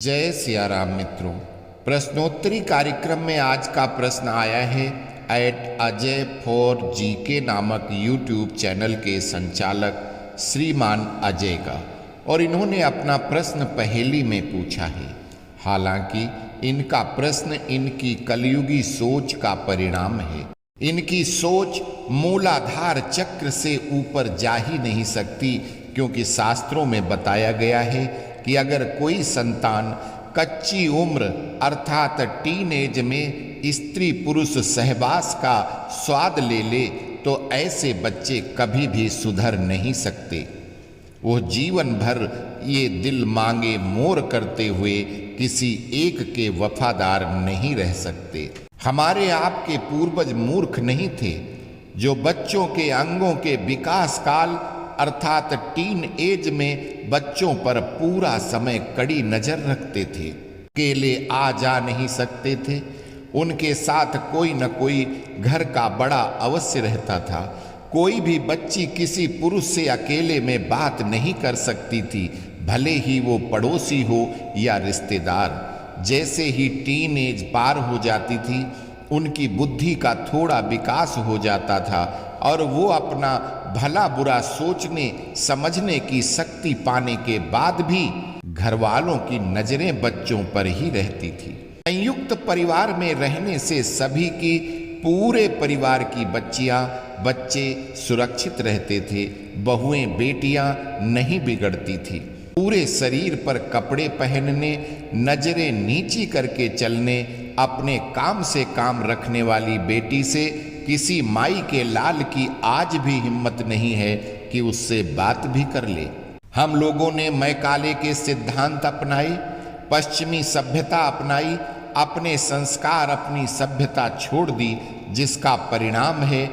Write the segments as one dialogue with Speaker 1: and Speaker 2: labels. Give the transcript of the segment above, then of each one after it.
Speaker 1: जय सिया राम मित्रों, प्रश्नोत्तरी कार्यक्रम में आज का प्रश्न आया है @अजय4GK नामक यूट्यूब चैनल के संचालक श्रीमान अजय का, और इन्होंने अपना प्रश्न पहेली में पूछा है। हालांकि इनका प्रश्न इनकी कलयुगी सोच का परिणाम है। इनकी सोच मूलाधार चक्र से ऊपर जा ही नहीं सकती, क्योंकि शास्त्रों में बताया गया है कि अगर कोई संतान कच्ची उम्र अर्थात टीनेज में स्त्री पुरुष सहवास का स्वाद ले ले तो ऐसे बच्चे कभी भी सुधर नहीं सकते। वो जीवन भर ये दिल मांगे मोर करते हुए किसी एक के वफादार नहीं रह सकते। हमारे आपके पूर्वज मूर्ख नहीं थे, जो बच्चों के अंगों के विकास काल अर्थात टीन एज में बच्चों पर पूरा समय कड़ी नजर रखते थे। अकेले आ जा नहीं सकते थे, उनके साथ कोई न कोई घर का बड़ा अवश्य रहता था। कोई भी बच्ची किसी पुरुष से अकेले में बात नहीं कर सकती थी, भले ही वो पड़ोसी हो या रिश्तेदार। जैसे ही टीन एज पार हो जाती थी, उनकी बुद्धि का थोड़ा विकास हो जाता था और वो अपना भला बुरा सोचने समझने की शक्ति पाने के बाद भी घर वालों की नजरें बच्चों पर ही रहती थी। संयुक्त परिवार में रहने से सभी की पूरे परिवार की बच्चे सुरक्षित रहते थे। बहुएं बेटियां नहीं बिगड़ती थी। पूरे शरीर पर कपड़े पहनने, नजरें नीची करके चलने, अपने काम से काम रखने वाली बेटी से किसी माई के लाल की आज भी हिम्मत नहीं है कि उससे बात भी कर ले। हम लोगों ने मैकाले के सिद्धांत अपनाए, पश्चिमी सभ्यता अपनाई, अपने संस्कार अपनी सभ्यता छोड़ दी, जिसका परिणाम है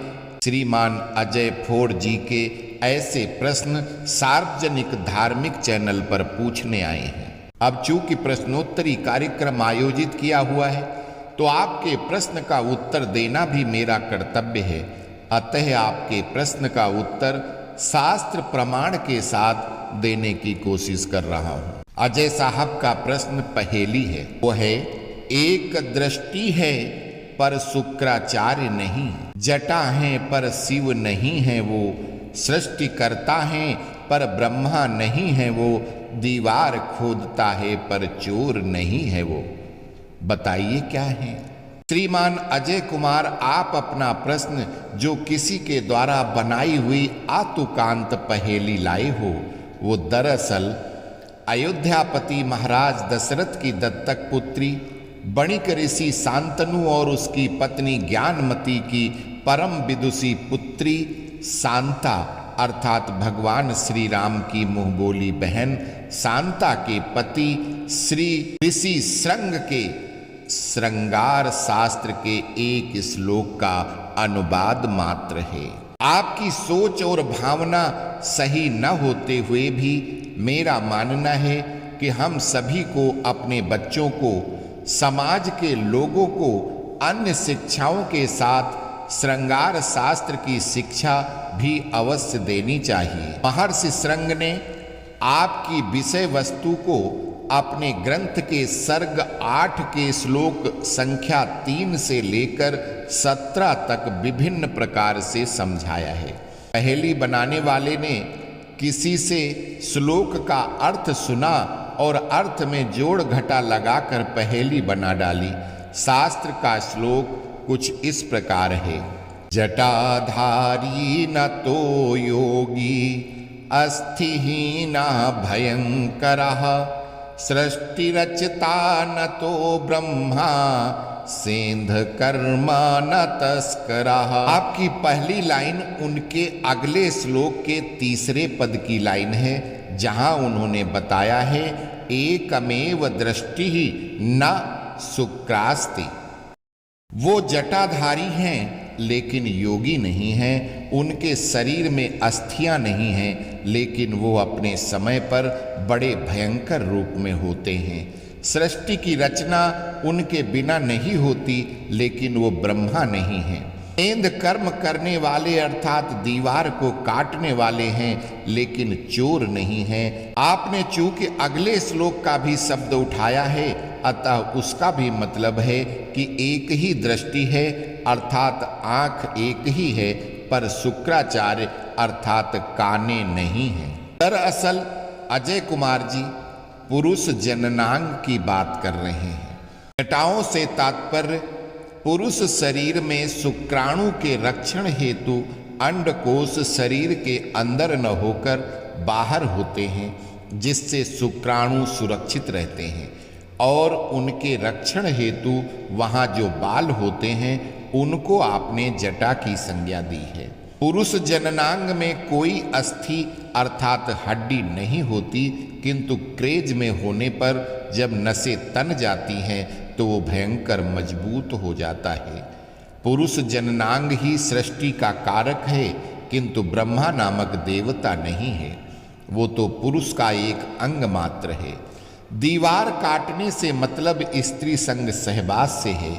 Speaker 1: श्रीमान अजय4GK ऐसे प्रश्न सार्वजनिक धार्मिक चैनल पर पूछने आए हैं। अब चूंकि प्रश्नोत्तरी कार्यक्रम आयोजित किया हुआ है, तो आपके प्रश्न का उत्तर देना भी मेरा कर्तव्य है। अतः आपके प्रश्न का उत्तर शास्त्र प्रमाण के साथ देने की कोशिश कर रहा हूं। अजय साहब का प्रश्न पहेली है। वो है, एक दृष्टि है पर शुक्राचार्य नहीं, जटा है पर शिव नहीं है वो, सृष्टि करता है पर ब्रह्मा नहीं है वो, दीवार खोदता है पर चोर नहीं है वो। बताइए क्या है? श्रीमान अजय कुमार, आप अपना प्रश्न जो किसी के द्वारा बनाई हुई आतुकांत पहेली लाए हो, वो दरअसल अयोध्यापति महाराज दशरथ की दत्तक पुत्री बणिक ऋषि शांतनु और उसकी पत्नी ज्ञानमती की परम विदुषी पुत्री शांता अर्थात भगवान श्री राम की मुंहबोली बहन शांता के पति श्री ऋषि श्रृंग के श्रृंगार शास्त्र के एक श्लोक का अनुवाद मात्र है। आपकी सोच और भावना सही न होते हुए भी मेरा मानना है कि हम सभी को अपने बच्चों को, समाज के लोगों को अन्य शिक्षाओं के साथ श्रृंगार शास्त्र की शिक्षा भी अवश्य देनी चाहिए। महर्षि श्रृंग ने आपकी विषय वस्तु को अपने ग्रंथ के सर्ग 8 के श्लोक संख्या 3 से लेकर 17 तक विभिन्न प्रकार से समझाया है। पहेली बनाने वाले ने किसी से श्लोक का अर्थ सुना और अर्थ में जोड़ घटा लगाकर पहेली बना डाली। शास्त्र का श्लोक कुछ इस प्रकार है, जटाधारी न तो योगी अस्थिहीना भयंकरः, सृष्टिरचता न तो ब्रह्मा सेंध कर्मा न तस्करः। आपकी पहली लाइन उनके अगले श्लोक के तीसरे पद की लाइन है, जहां उन्होंने बताया है, एकमेव दृष्टि न शुक्रास्ति। वो जटाधारी हैं लेकिन योगी नहीं हैं, उनके शरीर में अस्थियां नहीं हैं, लेकिन वो अपने समय पर बड़े भयंकर रूप में होते हैं। सृष्टि की रचना उनके बिना नहीं होती, लेकिन वो ब्रह्मा नहीं हैं। सेंध कर्म करने वाले अर्थात दीवार को काटने वाले हैं, लेकिन चोर नहीं हैं। आपने चूंकि अगले श्लोक का भी शब्द उठाया है, अतः उसका भी मतलब है कि एक ही दृष्टि है, अर्थात आंख एक ही है, पर शुक्राचार्य अर्थात काने नहीं है। दरअसल अजय कुमार जी पुरुष जननांग की बात कर रहे हैं। घटाओं से तात्पर्य पुरुष शरीर में शुक्राणु के रक्षण हेतु अंडकोश शरीर के अंदर न होकर बाहर होते हैं, जिससे शुक्राणु सुरक्षित रहते हैं, और उनके रक्षण हेतु वहाँ जो बाल होते हैं उनको आपने जटा की संज्ञा दी है। पुरुष जननांग में कोई अस्थि अर्थात हड्डी नहीं होती, किंतु क्रेज में होने पर जब नसें तन जाती हैं तो वो भयंकर मजबूत हो जाता है। पुरुष जननांग ही सृष्टि का कारक है, किंतु ब्रह्मा नामक देवता नहीं है, वो तो पुरुष का एक अंग मात्र है। दीवार काटने से मतलब स्त्री संग सहवास से है।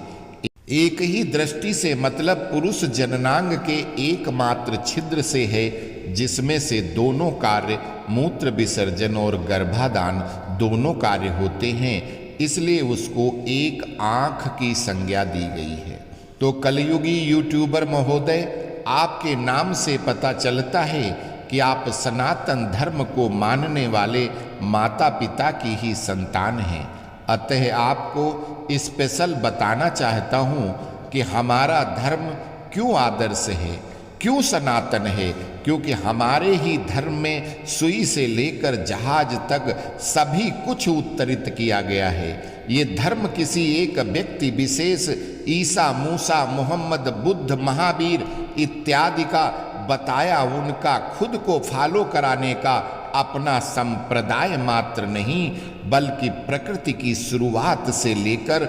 Speaker 1: एक ही दृष्टि से मतलब पुरुष जननांग के एकमात्र छिद्र से है, जिसमें से दोनों कार्य मूत्र विसर्जन और गर्भाधान दोनों कार्य होते हैं, इसलिए उसको एक आंख की संज्ञा दी गई है। तो कलयुगी यूट्यूबर महोदय, आपके नाम से पता चलता है कि आप सनातन धर्म को मानने वाले माता पिता की ही संतान हैं। अतः आपको स्पेशल बताना चाहता हूँ कि हमारा धर्म क्यों आदर्श है, क्यों सनातन है, क्योंकि हमारे ही धर्म में सुई से लेकर जहाज तक सभी कुछ उत्तरित किया गया है। ये धर्म किसी एक व्यक्ति विशेष ईसा, मूसा, मोहम्मद, बुद्ध, महावीर इत्यादि का बताया उनका खुद को फॉलो कराने का अपना संप्रदाय मात्र नहीं, बल्कि प्रकृति की शुरुआत से लेकर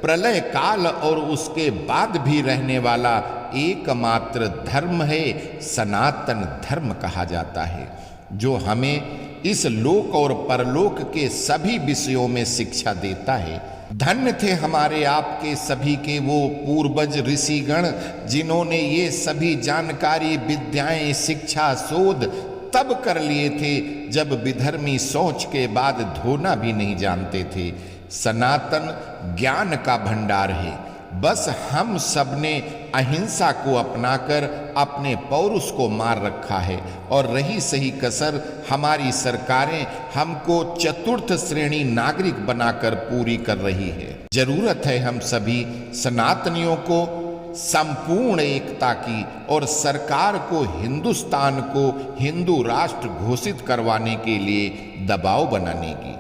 Speaker 1: प्रलय काल और उसके बाद भी रहने वाला एकमात्र धर्म है। सनातन धर्म कहा जाता है, जो हमें इस लोक और परलोक के सभी विषयों में शिक्षा देता है। धन्य थे हमारे आपके सभी के वो पूर्वज ऋषिगण, जिन्होंने ये सभी जानकारी, विद्याएं, शिक्षा, शोध तब कर लिए थे जब विधर्मी शौच के बाद धोना भी नहीं जानते थे। सनातन ज्ञान का भंडार है, बस हम सबने अहिंसा को अपनाकर अपने पौरुष को मार रखा है, और रही सही कसर हमारी सरकारें हमको चतुर्थ श्रेणी नागरिक बनाकर पूरी कर रही है। जरूरत है हम सभी सनातनियों को संपूर्ण एकता की और सरकार को हिंदुस्तान को हिंदू राष्ट्र घोषित करवाने के लिए दबाव बनाने की।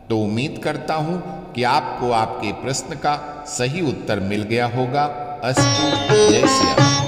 Speaker 1: तो उम्मीद करता हूं कि आपको आपके प्रश्न का सही उत्तर मिल गया होगा। अस्तु, जय श्री राम।